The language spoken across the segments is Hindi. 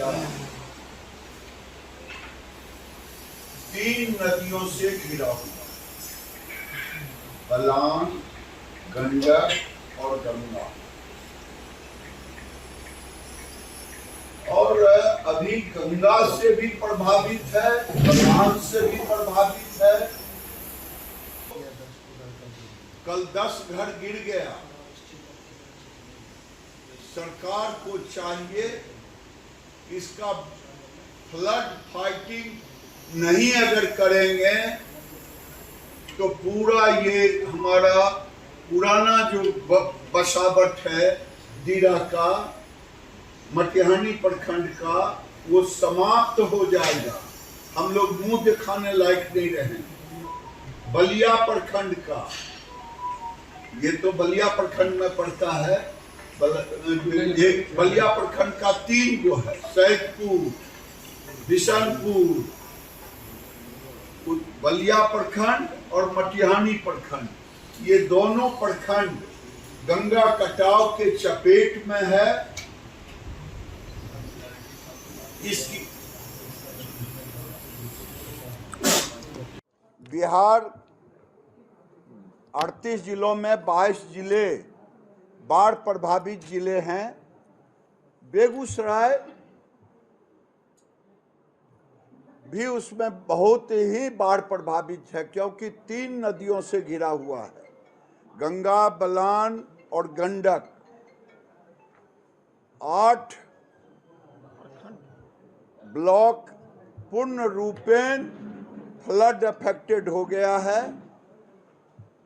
जिला 3 नदियों से घिरा हुआ, बलान, गंडक और गंगा। और अभी गंगा से भी प्रभावित है, बलान से भी प्रभावित है। कल 10 घर गिर गया। सरकार को चाहिए इसका फ्लड फाइटिंग नहीं अगर करेंगे तो पूरा ये हमारा पुराना जो बसावट है दीरा का, मटिहानी प्रखंड का, वो समाप्त हो जाएगा। हम लोग मुंह दिखाने लायक नहीं रहे। बलिया प्रखंड का, ये तो बलिया प्रखंड में पड़ता है। बलिया प्रखंड का 3 जो है, सैदपुर, बिशनपुर, बलिया प्रखंड और मटिहानी प्रखंड, ये दोनों प्रखंड गंगा कटाव के चपेट में है। इसकी बिहार 38 जिलों में 22 जिले बाढ़ प्रभावित जिले हैं। बेगूसराय भी उसमें बहुत ही बाढ़ प्रभावित है, क्योंकि 3 नदियों से घिरा हुआ है, गंगा, बलान और गंडक। 8 ब्लॉक पूर्ण रूपेण फ्लड अफेक्टेड हो गया है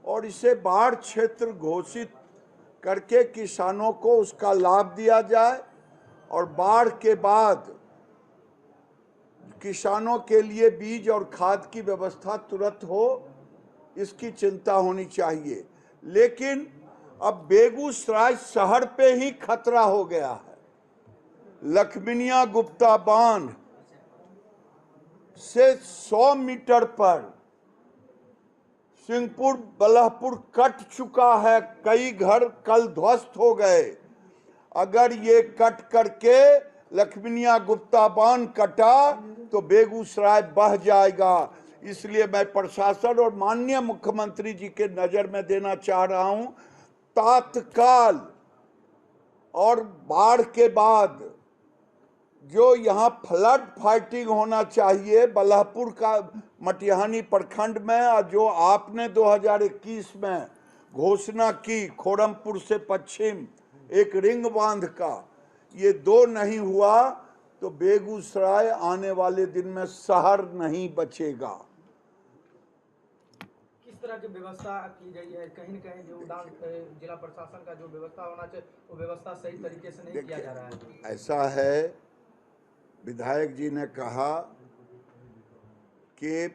और इसे बाढ़ क्षेत्र घोषित करके किसानों को उसका लाभ दिया जाए और बाढ़ के बाद किसानों के लिए बीज और खाद की व्यवस्था तुरंत हो, इसकी चिंता होनी चाहिए। लेकिन अब बेगूसराय शहर पे ही खतरा हो गया है। लखमीनिया गुप्ता बांध से 100 मीटर पर सिंहपुर बलहपुर कट चुका है। कई घर कल ध्वस्त हो गए। अगर ये कट करके लखमीनिया गुप्ता बांध कटा तो बेगूसराय बह जाएगा। इसलिए मैं प्रशासन और माननीय मुख्यमंत्री जी के नजर में देना चाह रहा हूं, तात्काल और बाढ़ के बाद जो यहाँ फ्लड फाइटिंग होना चाहिए बलहपुर का मटिहानी प्रखंड में, और जो आपने 2021 में घोषणा की खोरमपुर से पश्चिम एक रिंग बांध का, ये 2 नहीं हुआ तो बेगूसराय आने वाले दिन में शहर नहीं बचेगा। किस तरह की व्यवस्था की गई है? कहीं न कहीं जो उड़ान जिला प्रशासन का जो व्यवस्था होना चाहिए वो व्यवस्था सही तरीके से नहीं किया जा रहा है। ऐसा है, विधायक जी ने कहा कि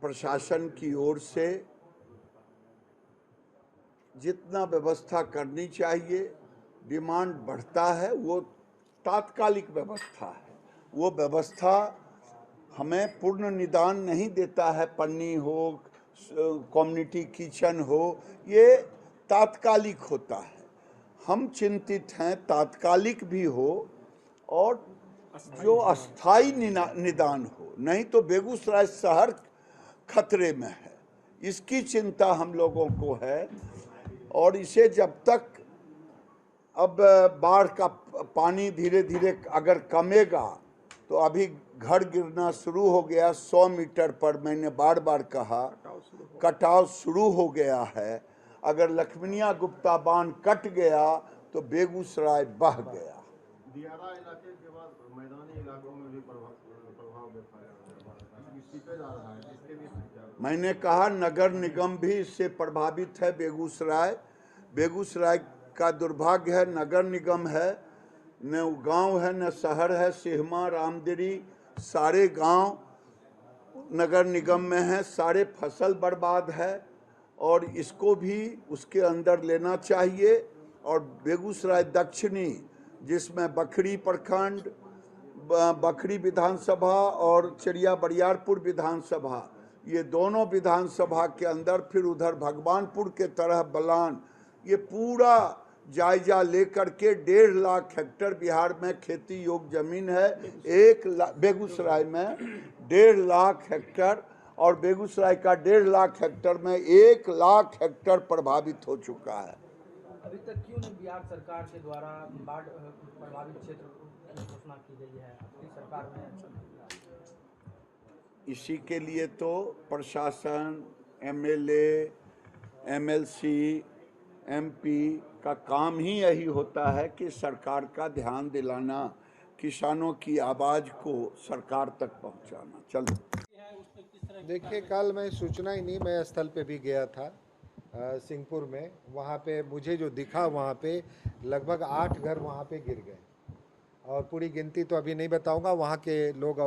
प्रशासन की ओर से जितना व्यवस्था करनी चाहिए, डिमांड बढ़ता है, वो तात्कालिक व्यवस्था है। वो व्यवस्था हमें पूर्ण निदान नहीं देता है। पन्नी हो, कम्युनिटी किचन हो, ये तात्कालिक होता है। हम चिंतित हैं तात्कालिक भी हो और जो अस्थाई निदान हो, नहीं तो बेगूसराय शहर खतरे में है। इसकी चिंता हम लोगों को है और इसे जब तक अब बाढ़ का पानी धीरे धीरे अगर कमेगा तो अभी घर गिरना शुरू हो गया 100 मीटर पर, मैंने बार बार कहा कटाव शुरू हो गया है। अगर लखमीनिया गुप्ता बांध कट गया तो बेगूसराय बह गया। दियारा इलाके के बाद मैदानी इलाकों में भी प्रभाव देखा जा रहा है। इसके भी मैंने कहा नगर निगम भी इससे प्रभावित है। बेगूसराय का दुर्भाग्य है, नगर निगम है, न गांव है न शहर है। सिहमा, रामदिरी, सारे गांव नगर निगम में हैं। सारे फसल बर्बाद है और इसको भी उसके अंदर लेना चाहिए। और बेगूसराय दक्षिणी, जिसमें बखरी प्रखंड, बखरी विधानसभा और चरिया बरियारपुर विधानसभा, ये दोनों विधानसभा के अंदर, फिर उधर भगवानपुर के तरह बलान, ये पूरा जायजा लेकर के 1.5 लाख हेक्टेयर बिहार में खेती योग्य जमीन है, 1 लाख बेगूसराय में 1.5 लाख हेक्टेयर और बेगूसराय का 1.5 लाख हेक्टेयर में 1 लाख हेक्टेयर प्रभावित हो चुका है। अभी तक क्यों नहीं बिहार सरकार के द्वारा बाढ़ प्रभावित क्षेत्र की घोषणा की गई है? आपकी सरकार में इसी के लिए तो प्रशासन, एमएलए, एमएलसी, एमपी का काम ही यही होता है कि सरकार का ध्यान दिलाना, किसानों की आवाज़ को सरकार तक पहुंचाना। चलो देखिए, कल मैं सूचना ही नहीं, मैं स्थल पे भी गया था सिंहपुर में। वहाँ पे मुझे जो दिखा, वहाँ पे लगभग 8 घर वहाँ पे गिर गए और पूरी गिनती तो अभी नहीं बताऊंगा, वहाँ के लोग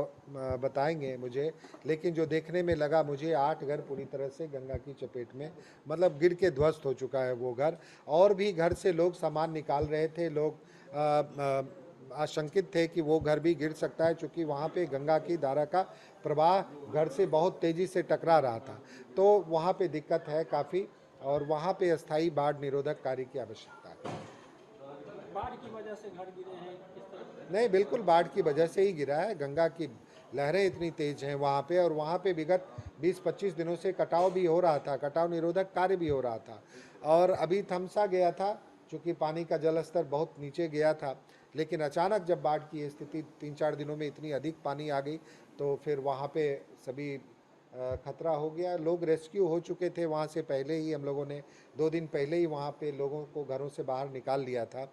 बताएंगे मुझे, लेकिन जो देखने में लगा मुझे 8 घर पूरी तरह से गंगा की चपेट में मतलब गिर के ध्वस्त हो चुका है वो घर। और भी घर से लोग सामान निकाल रहे थे, लोग आशंकित थे कि वो घर भी गिर सकता है, क्योंकि वहाँ पे गंगा की धारा का प्रवाह घर से बहुत तेज़ी से टकरा रहा था। तो वहाँ पे दिक्कत है काफ़ी और वहाँ पे अस्थायी बाढ़ निरोधक कार्य की आवश्यकता है। बाढ़ की वजह से घर गिरे हैं किस तरह? नहीं, बिल्कुल बाढ़ की वजह से ही गिरा है। गंगा की लहरें इतनी तेज हैं वहाँ पे, और वहाँ पे विगत 20-25 दिनों से कटाव भी हो रहा था, कटाव निरोधक कार्य भी हो रहा था और अभी थमसा गया था क्योंकि पानी का जल स्तर बहुत नीचे गया था। लेकिन अचानक जब बाढ़ की स्थिति 3-4 दिनों में इतनी अधिक पानी आ गई तो फिर वहाँ पे सभी खतरा हो गया। लोग रेस्क्यू हो चुके थे वहाँ से पहले ही, हम लोगों ने 2 दिन पहले ही वहाँ पे लोगों को घरों से बाहर निकाल लिया था।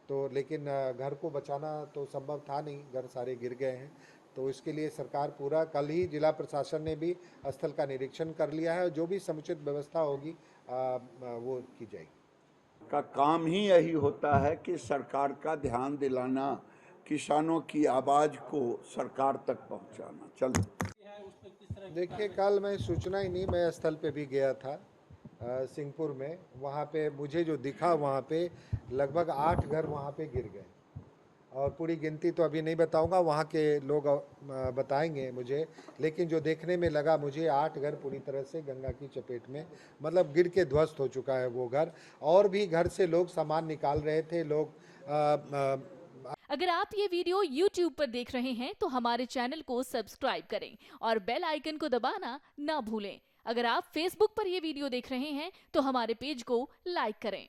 तो लेकिन घर को बचाना तो संभव था नहीं, घर सारे गिर गए हैं। तो इसके लिए सरकार पूरा, कल ही जिला प्रशासन ने भी स्थल का निरीक्षण कर लिया है और जो भी समुचित व्यवस्था होगी वो की जाएगी। का काम ही यही होता है कि सरकार का ध्यान दिलाना, किसानों की आवाज़ को सरकार तक पहुंचाना। चलो देखिए, कल मैं सूचना ही नहीं, मैं स्थल पे भी गया था सिंहपुर में। वहाँ पे मुझे जो दिखा, वहाँ पे लगभग 8 घर वहाँ पे गिर गए और पूरी गिनती तो अभी नहीं बताऊंगा, वहाँ के लोग बताएंगे मुझे, लेकिन जो देखने में लगा मुझे 8 घर पूरी तरह से गंगा की चपेट में मतलब गिर के ध्वस्त हो चुका है वो घर। और भी घर से लोग सामान निकाल रहे थे, लोग अगर आप ये वीडियो YouTube पर देख रहे हैं तो हमारे चैनल को सब्सक्राइब करें और बेल आइकन को दबाना ना भूलें। अगर आप Facebook पर ये वीडियो देख रहे हैं तो हमारे पेज को लाइक करें।